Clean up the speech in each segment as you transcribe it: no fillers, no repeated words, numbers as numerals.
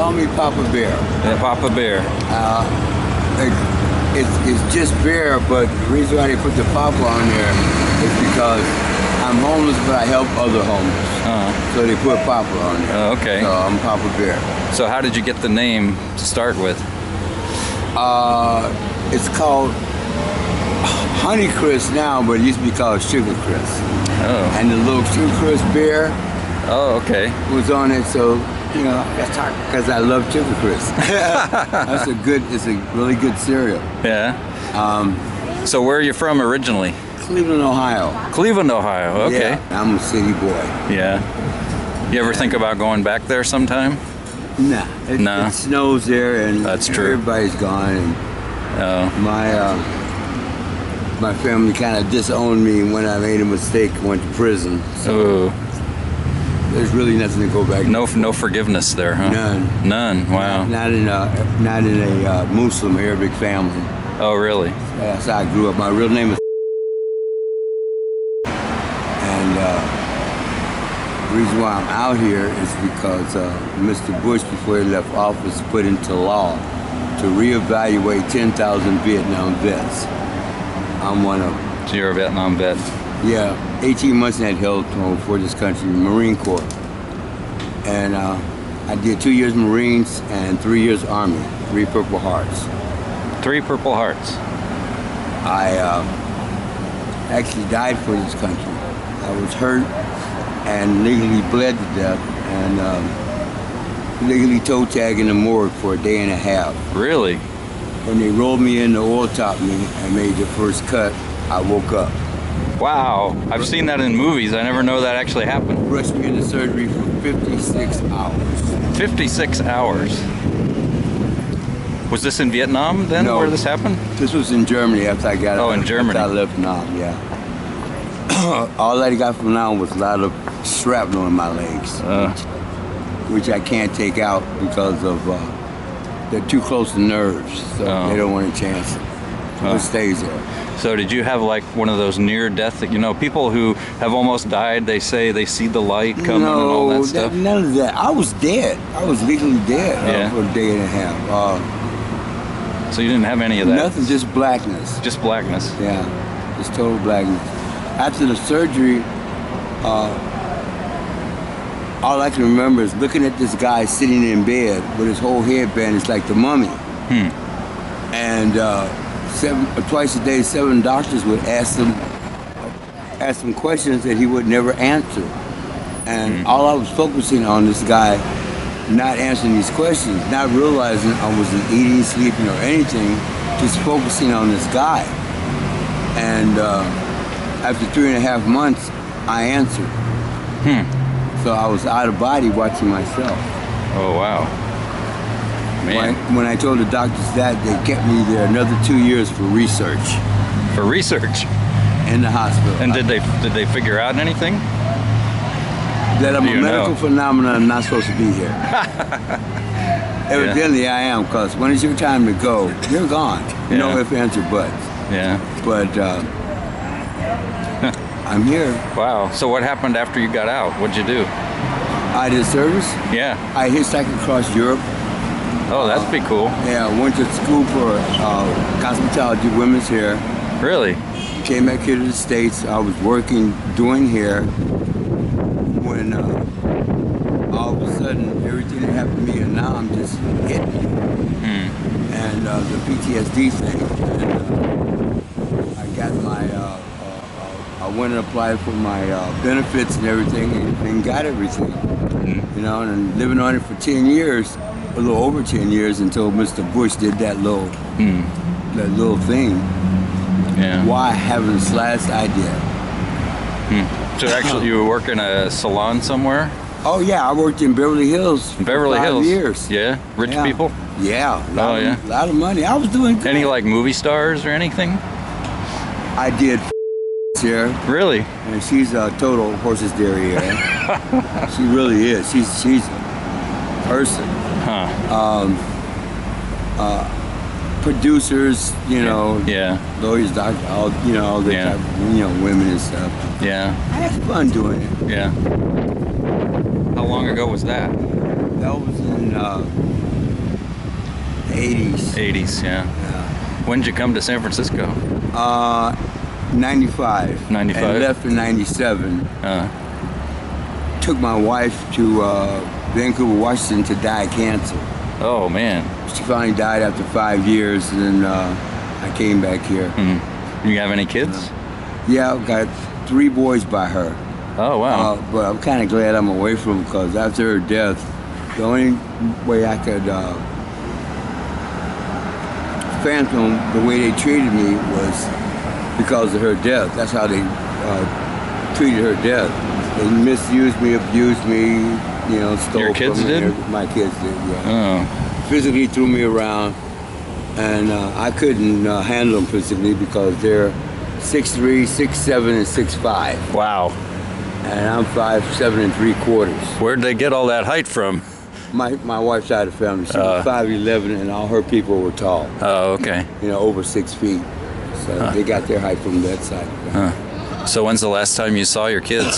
call me Papa Bear. Yeah, Papa Bear. It's just Bear, but the reason why they put the Papa on there is because I'm homeless, but I help other homeless. So they put Papa on there. Oh, okay. So I'm Papa Bear. So how did you get the name to start with? It's called Honey Crisp now, but it used to be called Sugar Crisp. Oh. And the little Sugar Crisp Bear was on it, so you know, because I love Sugar Crisp. It's a really good cereal. Yeah. So where are you from originally? Cleveland, Ohio. Cleveland, Ohio. Okay. Yeah, I'm a city boy. Yeah. You ever think about going back there sometime? Nah. It snows there, and that's true. Everybody's gone, and my family kind of disowned me when I made a mistake and went to prison. So there's really nothing to go back. No forgiveness there, huh? None. None. Wow. Not in a Muslim Arabic family. Oh, really? That's how I grew up. My real name is. And the reason why I'm out here is because Mr. Bush, before he left office, put into law to reevaluate 10,000 Vietnam vets. I'm one of them. So you're a Vietnam vet? Yeah, 18 months in that held for this country, Marine Corps. And I did 2 years Marines and 3 years Army, 3 Purple Hearts. 3 Purple Hearts. I actually died for this country. I was hurt and legally bled to death, and legally toe tagged in the morgue for a day and a half. Really? When they rolled me in, the oil topped me and made the first cut, I woke up. Wow, I've seen that in movies. I never know that actually happened. Rushed me into surgery for 56 hours. 56 hours? Was this in Vietnam then, No, where this happened? This was in Germany after I got out. Oh, in Germany. After I left Nam, yeah. All I got from Nam was a lot of shrapnel in my legs, which I can't take out because of they're too close to nerves, so they don't want a chance. It stays there. So did you have like one of those near-death, you know, people who have almost died, they say they see the light coming and all that stuff? None of that. I was dead. I was legally dead for a day and a half. So you didn't have any of that? Nothing, just blackness. Just blackness? Yeah, just total blackness. After the surgery, all I can remember is looking at this guy sitting in bed with his whole head bandaged like the mummy. And twice a day, 7 doctors would ask him questions that he would never answer. And all I was focusing on this guy not answering these questions, not realizing I wasn't eating, sleeping, or anything, just focusing on this guy. And after 3.5 months, I answered. So I was out of body watching myself. Oh, wow. Man. When I told the doctors that, they kept me there another 2 years for research. For research? In the hospital. And did they figure out anything? That I'm a medical phenomenon, I'm not supposed to be here. Evidently I am, because when it's your time to go, you're gone. No ifs, ands, or buts. Yeah. But I'm here. Wow. So what happened after you got out? What'd you do? I did service. Yeah. I hitchhiked across Europe. Oh, that'd be cool. Yeah, I went to school for cosmetology, women's hair. Really? Came back here to the States. I was working, doing hair, when all of a sudden everything that happened to me and now I'm just hit me. And the PTSD thing. And I got my, I went and applied for my benefits and everything and got everything. You know, and living on it for 10 years, a little over 10 years until Mr. Bush did that little thing. Yeah. Why, I haven't the slightest idea. So actually you were working a salon somewhere? Oh yeah, I worked in Beverly Hills for Beverly 5 Hills? years. Yeah? Rich people? Yeah. A lot of money. I was doing good. Any like movie stars or anything? I did here. Really? And she's a total horse's derriere. She really is. She's a person. Producers, you know, lawyers, doctors, all the type of, women and stuff. Yeah. I had fun doing it. Yeah. How long ago was that? That was in 80s. 80s, yeah. When did you come to San Francisco? 95. 95? And left in 97. Took my wife to Vancouver, Washington to die of cancer. Oh, man. She finally died after 5 years, and then I came back here. You have any kids? Yeah, I've got 3 boys by her. Oh, wow. But I'm kind of glad I'm away from them, because after her death, the only way I could phantom the way they treated me was because of her death. That's how they treated her death. They misused me, abused me, you know, stole Your kids from me. did? My kids did, yeah. Oh. Physically threw me around, and I couldn't handle them physically because they're 6'3", 6'7", and 6'5". Wow. And I'm 5'7"3/4". Where'd they get all that height from? My wife's side of the family, she was 5'11", and all her people were tall. Oh, okay. You know, over 6 feet. So they got their height from that side. So when's the last time you saw your kids?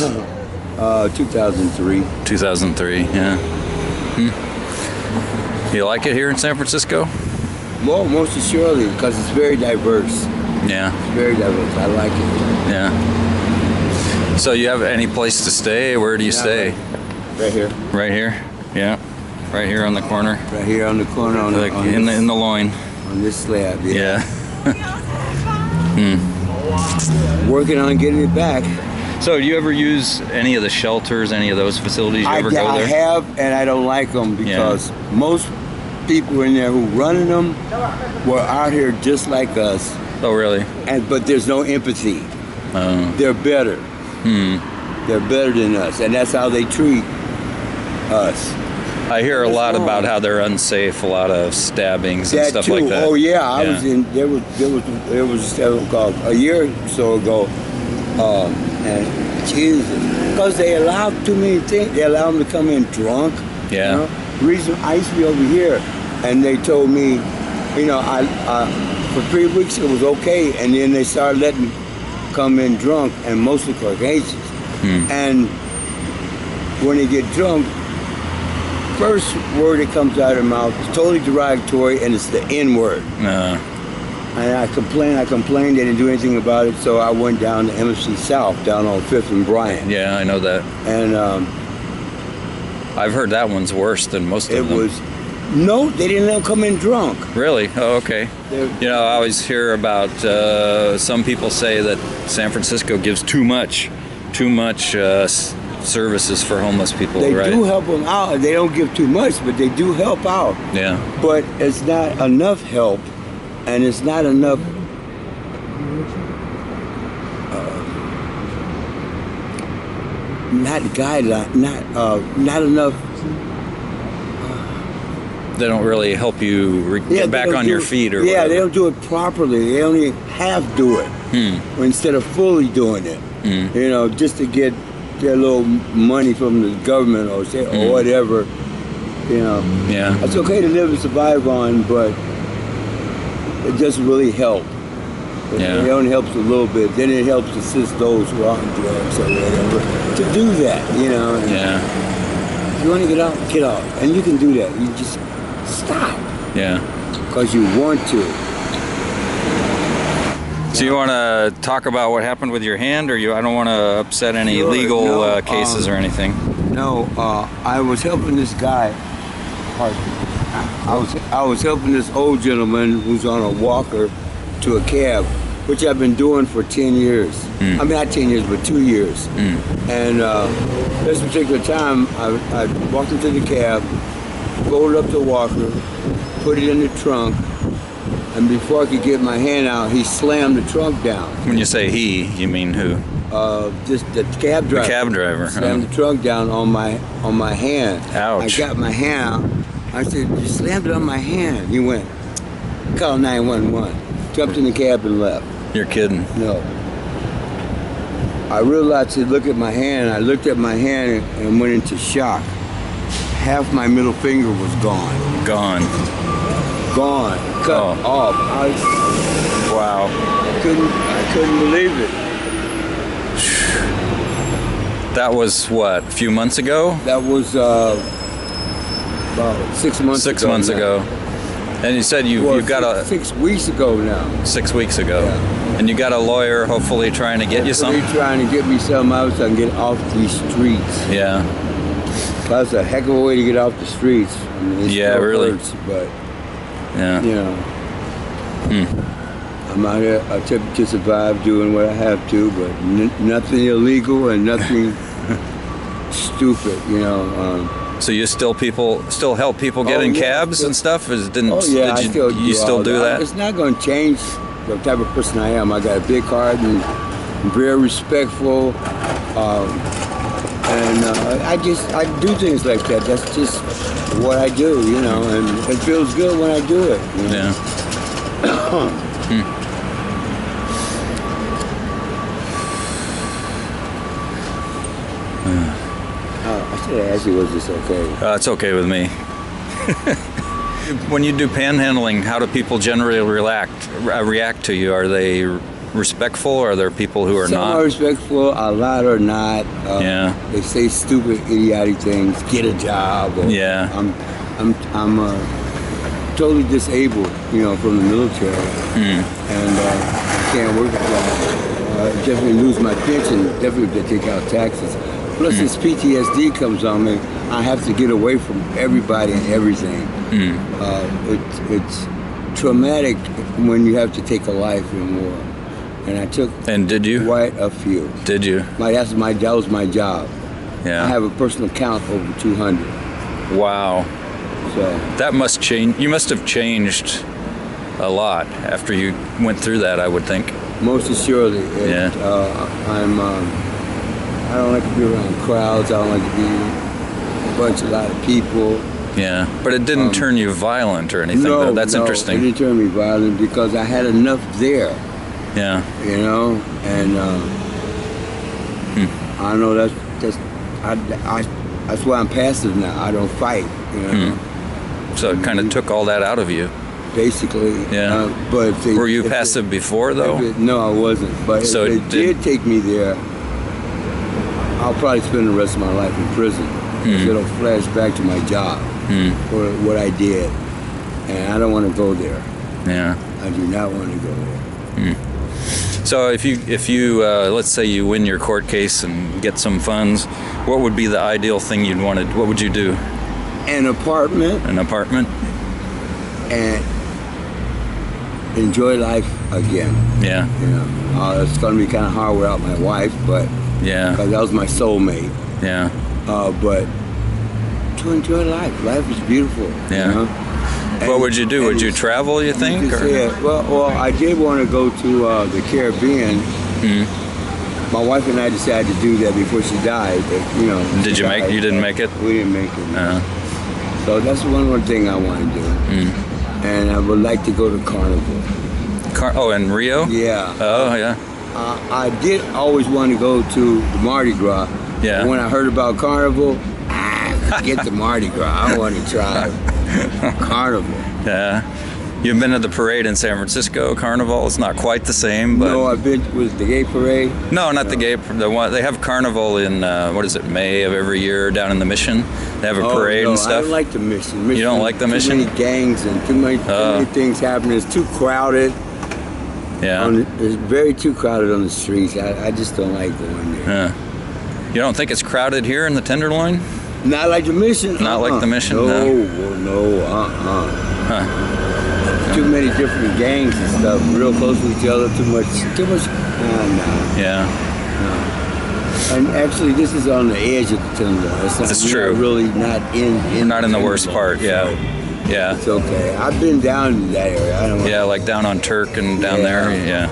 2003. 2003, yeah. You like it here in San Francisco? Well, most assuredly, because it's very diverse. Yeah. It's very diverse. I like it. Yeah. So you have any place to stay? Where do you stay? Right here. Right here? Yeah. Right here on the corner? Right here on the corner. In the loin. On this slab, Yeah. Working on getting it back. So do you ever use any of the shelters, any of those facilities? You ever go there? I have, and I don't like them because most people in there who running them were out here just like us. Oh, really? But there's no empathy. They're better. They're better than us, and that's how they treat us. I hear a lot about how they're unsafe, a lot of stabbings and stuff like that. Oh yeah, I was in. There was called a year or so ago, and Jesus, because they allowed too many things. They allowed them to come in drunk. Yeah. You know? The reason I used to be over here, and they told me, you know, I for 3 weeks it was okay, and then they started letting come in drunk, and mostly Caucasians. And when they get drunk, first word that comes out of their mouth is totally derogatory, and it's the N word. And I complained, they didn't do anything about it, so I went down to MFC South, down on 5th and Bryant. Yeah, I know that. And I've heard that one's worse than most of them. No, they didn't let them come in drunk. Really? Oh, okay. You know, I always hear about some people say that San Francisco gives too much services for homeless people, They right? do help them out. They don't give too much, but they do help out. Yeah. But it's not enough help, and it's not enough not guideline, not enough. They don't really help you get back on your feet or whatever. They don't do it properly. They only half do it instead of fully doing it. You know, just to get their little money from the government or whatever. You know, it's okay to live and survive on, but it doesn't really help. It only helps a little bit. Then it helps assist those who are on drugs or whatever to do that. You know. If you want to get out, get out, and you can do that. You just stop. Because you want to. So you want to talk about what happened with your hand, or I don't want to upset any legal cases or anything. No, I was helping this guy. I was helping this old gentleman who's on a walker to a cab, which I've been doing for 10 years. I mean, not 10 years, but 2 years. And this particular time, I walked into the cab, rolled up the walker, put it in the trunk, and before I could get my hand out, he slammed the trunk down. When you say he, you mean who? Just the cab driver. The cab driver. Slammed the trunk down on my hand. Ouch. I got my hand out. I said, "You slammed it on my hand." He went, "Call 911." Jumped in the cab and left. You're kidding. No. I realized to look at my hand. I looked at my hand and went into shock. Half my middle finger was gone. Gone. Cut off. Wow. I couldn't believe it. That was what, a few months ago? That was about 6 months ago. 6 months ago. And you said you've got a 6 weeks ago now. 6 weeks ago, Yeah. and you got a lawyer hopefully trying to get you something. Trying to get me something out so I can get off these streets. Yeah. That's a heck of a way to get off the streets. I mean, it Yeah, still really. hurts, but Yeah. you know, I'm out here attempting to survive, doing what I have to, but nothing illegal and nothing stupid. You know. So you still help people get in cabs and stuff? Did you still do that? It's not going to change the type of person I am. I got a big heart and I'm very respectful, and I do things like that. That's just what I do, you know, and it feels good when I do it. You know? Yeah. I should have asked you, was this okay? It's okay with me. When you do panhandling, how do people generally react to you? Are they respectful, or are there people who are Some not? are respectful, a lot are not. They say stupid, idiotic things. Get a job. Or, I'm totally disabled, you know, from the military, and I can't work. Definitely lose my pension. Definitely if they take out taxes. Plus, this PTSD comes on me. I have to get away from everybody and everything. It's traumatic when you have to take a life in war. And I took did you? Quite a few. Did you? That was my job. Yeah. I have a personal count over 200. Wow. So that must change. You must have changed a lot after you went through that, I would think. Most assuredly. I don't like to be around crowds. I don't like to be a lot of people. Yeah, but it didn't turn you violent or anything. No, That's interesting. It didn't turn me violent because I had enough there. Yeah. You know, and I know that's why I'm passive now. I don't fight. You know. So it kind of took all that out of you. Basically. Yeah. But were you passive before though? No, I wasn't. But so if it did take me there, I'll probably spend the rest of my life in prison. It'll flash back to my job or what I did, and I don't want to go there. Yeah. I do not want to go there. So if you let's say you win your court case and get some funds, what would be the ideal thing you'd want to? What would you do? An apartment. An apartment. And enjoy life again. Yeah. You know, it's going to be kind of hard without my wife, but because that was my soulmate. Yeah. But to enjoy life. Life is beautiful. Yeah. You know? What would you do? Would you travel, you think? Well, I did want to go to the Caribbean. My wife and I decided to do that before she died. But, you know. You didn't make it? We didn't make it. No. So that's one more thing I want to do. And I would like to go to Carnival. In Rio? Yeah. Oh, yeah. I did always want to go to the Mardi Gras. Yeah. But when I heard about Carnival, forget the Mardi Gras. I want to try Carnival. Yeah. You've been to the parade in San Francisco, Carnival. It's not quite the same, but no, I've been with the gay parade. No, not the gay. The one they have Carnival in May of every year down in the Mission. They have a parade and stuff. I don't like the Mission. You don't like the Mission? Too many gangs and too many things happening. It's too crowded. Yeah. It's very too crowded on the streets. I just don't like going there. Yeah. You don't think it's crowded here in the Tenderloin? Not like the Mission. Not like the Mission. No. Too many different gangs and stuff, real close to each other. Too much. No. Yeah. No. And actually, this is on the edge of the Tenderloin. That's true. Really not in. Not in the worst part. Yeah. So yeah. It's okay. I've been down in that area. I don't like down on Turk and down there. Yeah.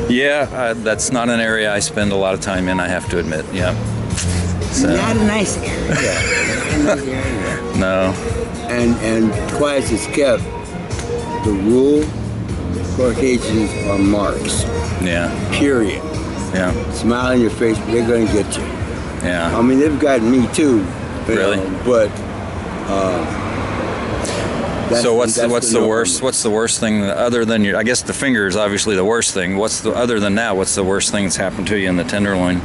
Yeah. That's not an area I spend a lot of time in. I have to admit. Yeah. So. Not a nice area. No. And quiet as kept. The rule, Caucasians are marks. Yeah. Period. Yeah. Smile in your face, but they're going to get you. Yeah. I mean, they've gotten me too. Really? But So what's the norm. worst? What's the worst thing other than your? I guess the finger is obviously the worst thing. Other than that? What's the worst thing that's happened to you in the Tenderloin?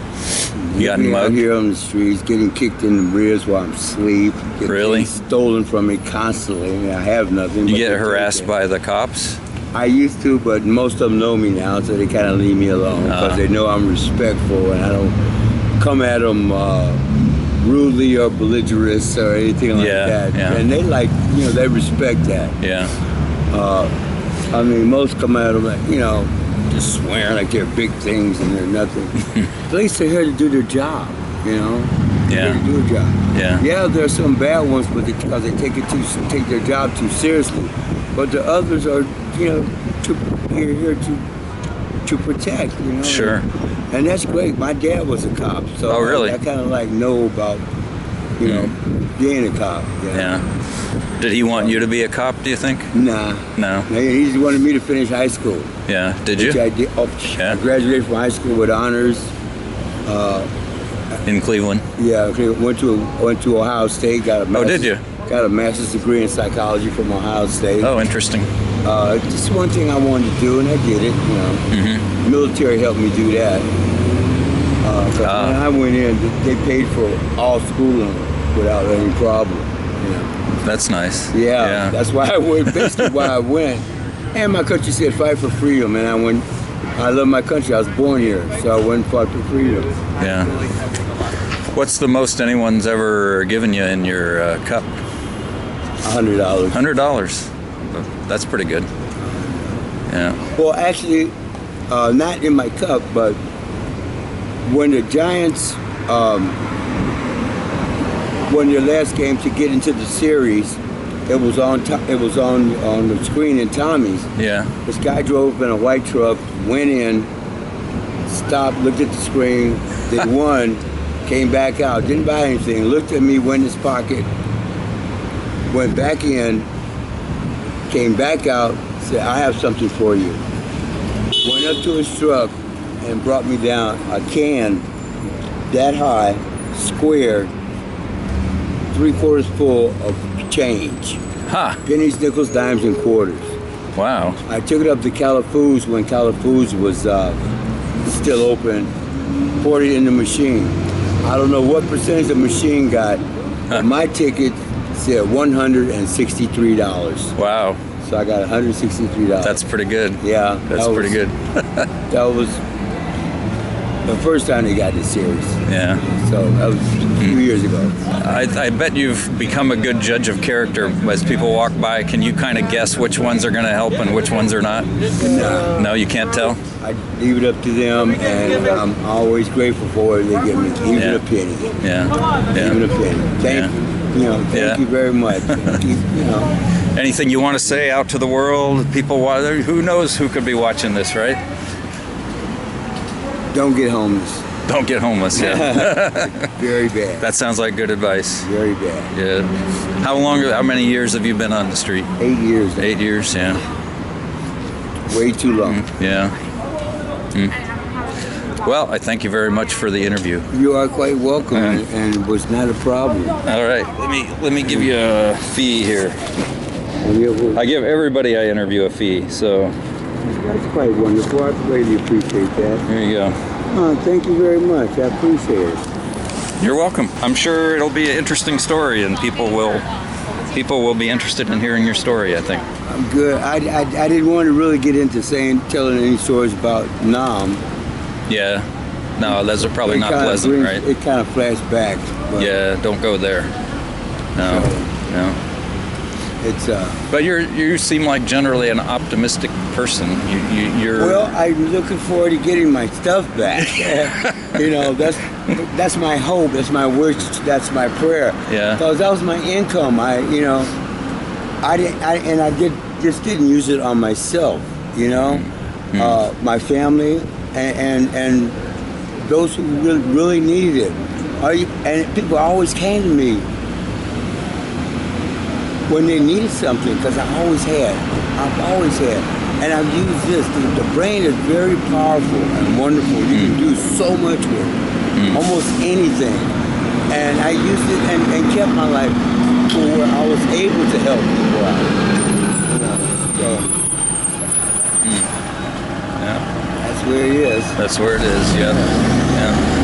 You got Living out mugged? here on the streets, getting kicked in the ribs while I'm asleep. Really? Things stolen from me constantly. I mean, I have nothing. You but get they harassed take it. by the cops? I used to, but most of them know me now, so they kind of leave me alone because they know I'm respectful and I don't come at them rudely or belligerent or anything like that. Yeah. And they they respect that. Yeah. I mean, most come at them like, just swearing like they're big things and they're nothing. At least they're here to do their job, Yeah. They're here to do their job. Yeah. Yeah, there's some bad ones, but because they take their job too seriously. But the others are, here to protect, Sure. And that's great. My dad was a cop, so Oh, really? I kind of know about, being a cop. Yeah. Did he want you to be a cop, do you think? Nah. No. He just wanted me to finish high school. Yeah. Did you? Which I did. Yeah. I graduated from high school with honors. In Cleveland? Yeah, went to Ohio State. Got a master's, did you? Got a master's degree in psychology from Ohio State. Oh, interesting. Just one thing I wanted to do, and I did it. Mm-hmm. Military helped me do that. 'Cause when I went in, they paid for all schooling without any problem. That's nice. Yeah, that's why I went. Basically, why I went. And my country said fight for freedom, and I went. I love my country. I was born here, so I went and fought for freedom. Yeah. What's the most anyone's ever given you in your cup? $100. $100. That's pretty good. Yeah. Well, actually, not in my cup, but when the Giants won their last game to get into the series, it was on the screen in Tommy's. Yeah. This guy drove in a white truck, went in, stopped, looked at the screen. They won, came back out, didn't buy anything. Looked at me, went in his pocket, went back in, came back out, said, "I have something for you." Went up to his truck and brought me down a can that high, square, 3/4 full of change. Huh. Pennies, nickels, dimes, and quarters. Wow. I took it up to Cali Foods when Cali Foods was still open, poured it in the machine. I don't know what percentage the machine got, but my ticket said $163. Wow. So I got $163. That's pretty good. Yeah. That's pretty good. That was the first time they got this series. Yeah. So that was a few years ago. I bet you've become a good judge of character as people walk by. Can you kind of guess which ones are going to help and which ones are not? No. No, you can't tell? I leave it up to them, and I'm always grateful for it. They give me even a penny. Yeah. Even a penny. Thank Yeah. you very much. Anything you want to say out to the world? People, who knows who could be watching this, right? Don't get homeless. Don't get homeless, yeah. Very bad. That sounds like good advice. Very bad. Yeah. How many years have you been on the street? 8 years. 8 years, yeah. Way too long. Yeah. Well, I thank you very much for the interview. You are quite welcome, and it was not a problem. All right, let me give you a fee here. I give everybody I interview a fee, so That's quite wonderful. I really appreciate that. here you go. Thank you very much. I appreciate it. You're welcome. I'm sure it'll be an interesting story, and people will be interested in hearing your story, I think. I'm good. I didn't want to really get into telling any stories about Nam. Yeah. No, those are probably not pleasant, right? It kind of flashed back. But Yeah, don't go there. No. It's But you seem like generally an optimistic person. You're well, I'm looking forward to getting my stuff back. That's my hope. That's my wish. That's my prayer. Yeah. Because that was my income. I just didn't use it on myself. My family and those who really needed it. And people always came to me when they needed something, because I've always had. And I've used this. The brain is very powerful and wonderful. You can do so much with it, almost anything. And I used it and kept my life to where I was able to help people out. So Yeah. that's where he is. That's where it is. Yeah. Yeah.